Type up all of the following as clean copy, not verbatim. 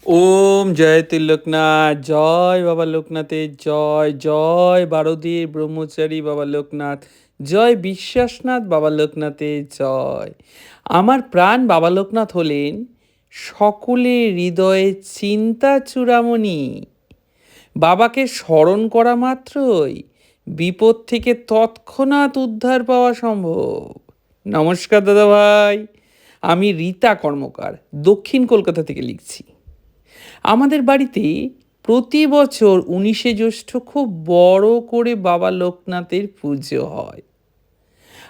ওম জয় তিলকনাথ, জয় বাবা লোকনাথের জয়, জয় বারদীর ব্রহ্মচারী বাবা লোকনাথ, জয় বিশ্বাসনাথ বাবা লোকনাথের জয়। আমার প্রাণ বাবা লোকনাথ হলেন সকলের হৃদয়ে চিন্তা চূড়ামণি। বাবাকে স্মরণ করা মাত্রই বিপদ থেকে তৎক্ষণাৎ উদ্ধার পাওয়া সম্ভব। নমস্কার দাদা ভাই, আমি রীতা কর্মকার দক্ষিণ কলকাতা থেকে লিখছি। আমাদের বাড়িতে প্রতি বছর 19শে জ্যৈষ্ঠ খুব বড় করে বাবা লোকনাথের পুজো হয়।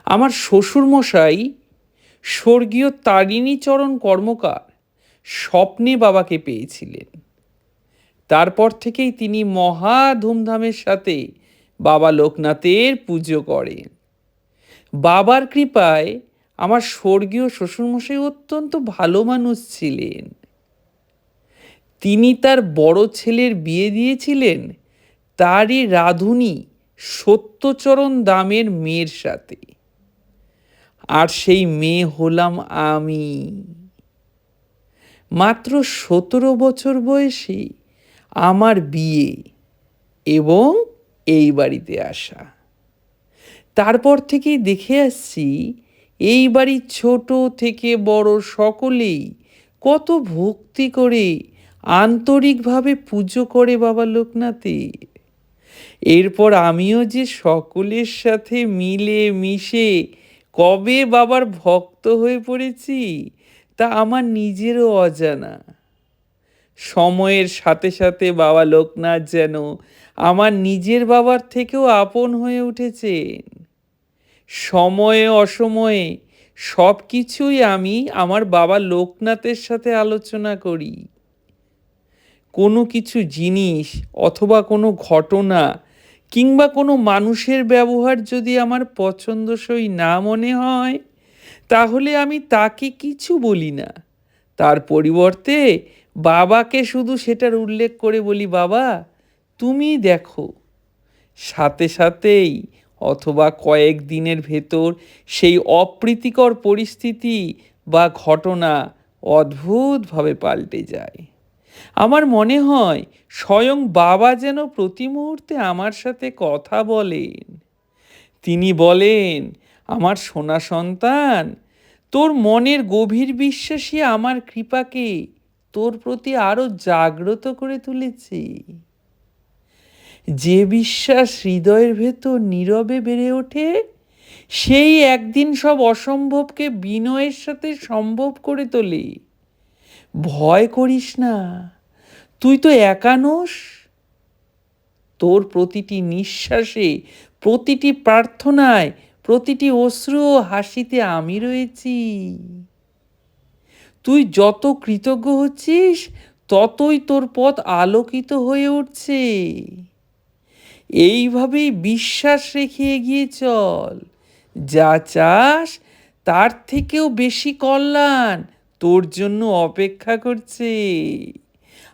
আমার শ্বশুরমশাই স্বর্গীয় তারিণীচরণ কর্মকার স্বপ্নে বাবাকে পেয়েছিলেন। তারপর থেকেই তিনি মহা ধুমধামের সাথে বাবা লোকনাথের পুজো করেন। বাবার কৃপায় আমার স্বর্গীয় শ্বশুরমশাই অত্যন্ত ভালো মানুষ ছিলেন। তিনি তার বড় ছেলের বিয়ে দিয়েছিলেন তারই রাঁধুনি সত্যচরণ দামের মেয়ের সাথে, আর সেই মেয়ে হলাম আমি। মাত্র 17 বছর বয়সে আমার বিয়ে এবং এই বাড়িতে আসা। তারপর থেকেই দেখে আসছি এই বাড়ির ছোট থেকে বড় সকলেই কত ভক্তি করে আন্তরিকভাবে পুজো করে বাবা লোকনাথের। এরপর আমিও যে সকলের সাথে মিলে মিশে কবে বাবার ভক্ত হয়ে পড়েছি তা আমার নিজেরও অজানা। সময়ের সাথে সাথে বাবা লোকনাথ যেন আমার নিজের বাবার থেকেও আপন হয়ে উঠেছেন। সময়ে অসময়ে সব কিছুই আমি আমার বাবা লোকনাথের সাথে আলোচনা করি। কোনো কিছু জিনিস অথবা কোনো ঘটনা কিংবা কোনো মানুষের ব্যবহার যদি আমার পছন্দসই না মনে হয় তাহলে আমি তাকে কিছু বলি না, তার পরিবর্তে বাবাকে শুধু সেটার উল্লেখ করে বলি, বাবা তুমি দেখো। সাথে সাথেই অথবা কয়েক দিনের ভেতর সেই অপ্রীতিকর পরিস্থিতি বা ঘটনা অদ্ভুতভাবে পাল্টে যায়। আমার মনে হয় স্বয়ং বাবা যেন প্রতি মুহূর্তে আমার সাথে কথা বলেন। তিনি বলেন, আমার সোনা সন্তান, তোর মনের গভীর বিশ্বাসই আমার কৃপাকে তোর প্রতি আরো জাগ্রত করে তুলেছে। যে বিশ্বাস হৃদয়ের ভেতর নীরবে বেড়ে ওঠে সেই একদিন সব অসম্ভবকে বিনয়ের সাথে সম্ভব করে তোলে। ভয় করিস না, তুই তো একা নোস। তোর প্রতিটি নিঃশ্বাসে, প্রতিটি প্রার্থনায়, প্রতিটি অশ্রু ও হাসিতে আমি রয়েছি। তুই যত কৃতজ্ঞ হচ্ছিস ততই তোর পথ আলোকিত হয়ে উঠছে। এইভাবেই বিশ্বাস রেখে এগিয়ে চল। যা চাস তার থেকেও বেশি কল্যাণ তোর জন্য অপেক্ষা করছে।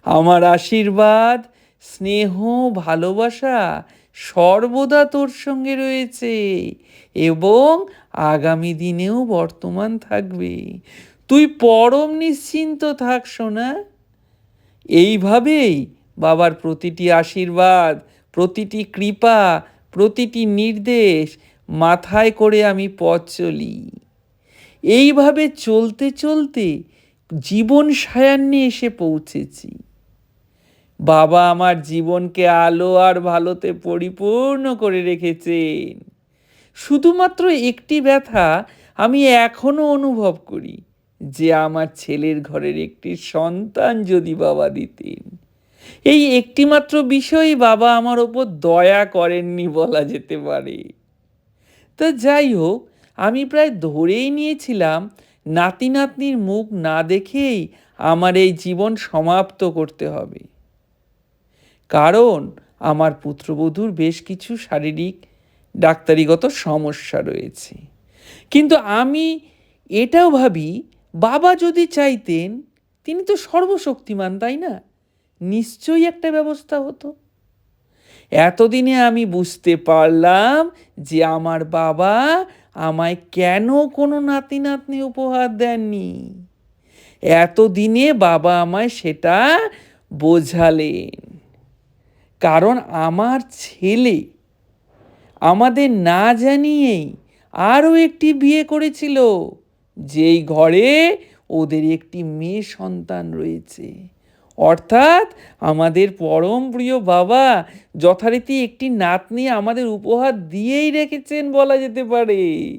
আমার আশীর্বাদ, স্নেহ, ভালোবাসা সর্বদা তোর সঙ্গে রয়েছে এবং আগামী দিনেও বর্তমান থাকবে। তুই পরম নিশ্চিন্ত থাক সোনা। এইভাবেই বাবার প্রতিটি আশীর্বাদ, প্রতিটি কৃপা, প্রতিটি নির্দেশ মাথায় করে আমি পথ চলি। এইভাবে চলতে চলতে জীবন সায়ান্নে এসে পৌঁছেছি। বাবা আমার জীবনকে আলো আর ভালোতে পরিপূর্ণ করে রেখেছেন। শুধুমাত্র একটি ব্যথা আমি এখনো অনুভব করি, যে আমার ছেলের ঘরের একটি সন্তান যদি বাবা দিতেন। এই একটিমাত্র বিষয়ই বাবা আমার ওপর দয়া করেননি বলা যেতে পারে। তা যাই হোক, আমি প্রায় ধরেই নিয়েছিলাম নাতি নাতনির মুখ না দেখেই আমার এই জীবন সমাপ্ত করতে হবে। কারণ আমার পুত্রবধূর বেশ কিছু শারীরিক ডাক্তারিগত সমস্যা রয়েছে। কিন্তু আমি এটাও ভাবি, বাবা যদি চাইতেন, তিনি তো সর্বশক্তিমান, তাই না? নিশ্চয়ই একটা ব্যবস্থা হতো। এতদিনে আমি বুঝতে পারলাম যে আমার বাবা আমায় কেন কোনো নাতি নাতনি উপহার দেননি। এতদিনে বাবা আমায় সেটা বোঝালেন। কারণ আমার ছেলে আমাদের না জানিয়েই আরও একটি বিয়ে করেছিল, যেই ঘরে ওদের একটি মেয়ে সন্তান রয়েছে। অর্থাৎ আমাদের পরম প্রিয় বাবা যথারীতি একটি নাতনি আমাদের উপহার দিয়েই রেখেছেন বলা যেতে পারে।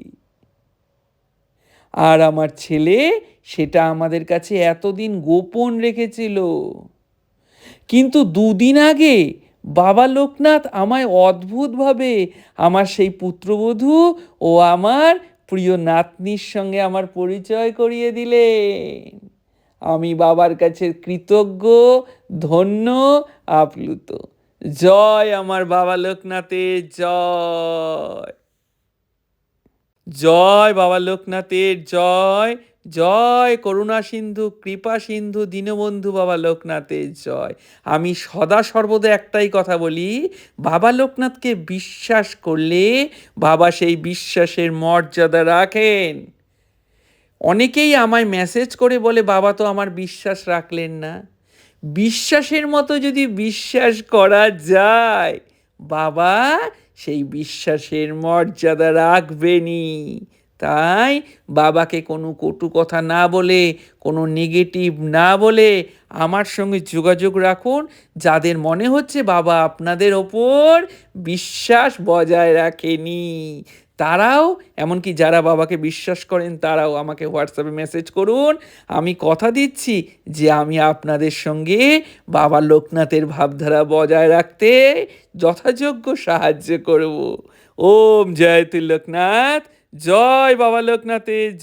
আর আমার ছেলে সেটা আমাদের কাছে এতদিন গোপন রেখেছিল। কিন্তু দুদিন আগে বাবা লোকনাথ আমায় অদ্ভুতভাবে আমার সেই পুত্রবধূ ও আমার প্রিয় নাতনির সঙ্গে আমার পরিচয় করিয়ে দিলেন। আমি বাবার কাছে কৃতজ্ঞ, ধন্য, আপ্লুত। জয় আমার বাবা লোকনাথের জয়। জয় বাবা লোকনাথের জয়। জয় করুণা সিন্ধু, কৃপা সিন্ধু, দীনবন্ধু বাবা লোকনাথের জয়। আমি সদা সর্বদা একটাই কথা বলি, বাবা লোকনাথকে বিশ্বাস করলে বাবা সেই বিশ্বাসের মর্যাদা রাখেন। অনেকেই আমায় মেসেজ করে বলে, বাবা তো আমার বিশ্বাস রাখলেন না। বিশ্বাসের মতো যদি বিশ্বাস করা যায়, বাবা সেই বিশ্বাসের মর্যাদা রাখবেনই। তাই বাবাকে কোনো কটু কথা না বলে, কোনো নেগেটিভ না বলে আমার সঙ্গে যোগাযোগ রাখুন, যাদের মনে হচ্ছে বাবা আপনাদের ওপর বিশ্বাস বজায় রাখেনি। তারাও, এমনকি যারা বাবাকে বিশ্বাস করেন তারাও আমাকে হোয়াটসঅ্যাপে মেসেজ করুন। আমি কথা দিচ্ছি যে আমি আপনাদের সঙ্গে বাবা লোকনাথের ভাবধারা বজায় রাখতে যথাযোগ্য সাহায্য করব। ওম জয় লোকনাথ, জয় বাবা লোকনাথের।